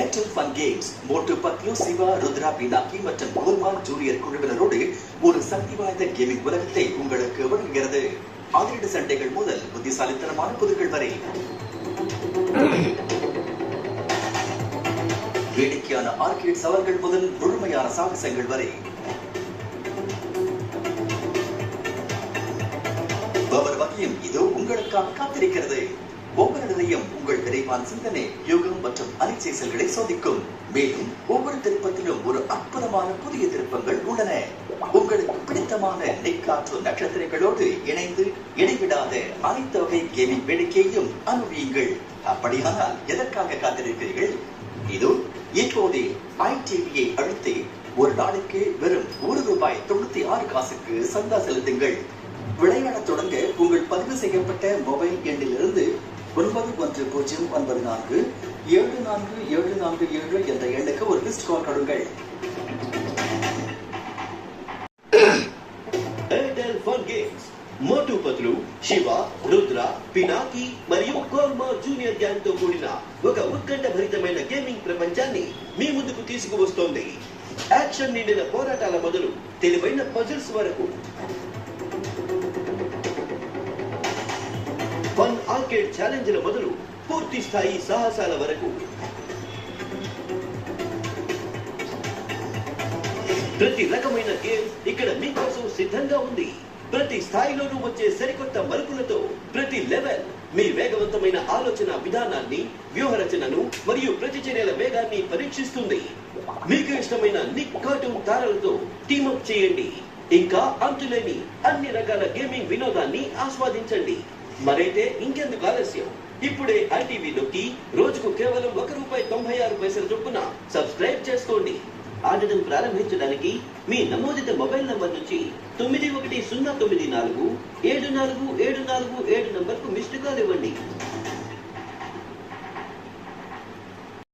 Airtel fun games மோட்டு பத்லு, சிவா, ருத்ரா, பினாக்கி மற்றும் கோல்மால் junior குழுவினரோடு ஒரு சக்தி வாய்ந்த கேமிங் உலகத்தை உங்களுக்கு வழங்குகிறது. அதிரடி சண்டைகள் முதல் புத்திசாலித்தனமான புதுகள் வரை, வேடிக்கையான ஆர்கேட் சவால்கள் முதல் முழுமையான சாகசங்கள் வரை, ஒவ்வொரு வகையும் இது உங்களுக்காக காத்திருக்கிறது. ஒவ்வொரு நிலையும் உங்கள் விரைவான சிந்தனை, யோகம் மற்றும் அனிச்சைசல்களை சோதிக்கும். மேலும் ஒவ்வொரு திருப்பத்திலும் ஒரு அற்புதமான புதிய திருப்பங்கள் உள்ளன. உங்களுக்கு பிடித்தமான நெக்காற்று நட்சத்திரங்களோடு இணைந்து இடைவிடாத அனைத்து வகை கேமிங் வேடிக்கையையும் அனுபவியுங்கள். அப்படியானால் எதற்காக காத்திருக்கிறீர்கள்? இது இப்போதே ITVயை அழுத்தி ஒரு நாளைக்கு வெறும் ₹1.96 சந்தா செலுத்துங்கள். விளையாட தொடங்க உங்கள் பதிவு செய்யப்பட்ட மொபைல் எண்ணிலிருந்து 9194747447 என்ற எண்ணுக்கு ஒரு மிஸ்ட் கால் கொடுங்கள். ఎయిర్టెల్ ఫన్ గేమ్స్ మోటు పత్లు, శివ, రుద్ర, పినాకి మరియు కోల్మాల్ జూనియర్ గ్యాంగ్ తో కూడిన ఒక ఉత్కంఠ భరితమైన గేమింగ్ ప్రపంచాన్ని మీ ముందుకు తీసుకువస్తోంది. యాక్షన్ నిండిన పోరాటాల మొదలు తెలివైన పజిల్స్ వరకు, ఫన్ ఆర్కేడ్ ఛాలెంజ్ల మొదలు పూర్తి స్థాయి సాహసాల వరకు ప్రతి రకమైన గేమ్ ఇక్కడ మీకోసం సిద్ధంగా ఉంది. ప్రతి స్థాయిలోనూ వచ్చే సరికొత్త మలుపులతో ప్రతి లెవెల్ మీ వేగవంతమైన ఆలోచన విధానాన్ని, వ్యూహరచనను మరియు ప్రతిచర్యల వేగాన్ని పరీక్షిస్తుంది. మీకు ఇష్టమైన నిక్ కార్టూన్ తారలతో టీమప్ చేయండి. ఇంకా అంతులేని అన్ని రకాల గేమింగ్ వినోదాన్ని ఆస్వాదించండి. మరైతే ఇంకెందుకు ఆలస్యం? ఇప్పుడే ITV నొక్కి రోజుకు కేవలం ₹1.96 చొప్పున సబ్స్క్రైబ్ చేసుకోండి. ఆడటం ప్రారంభించడానికి మీ నమోదిత మొబైల్ నంబర్ నుంచి 9109474747 నంబర్కు మిస్డ్ కాల్ ఇవ్వండి.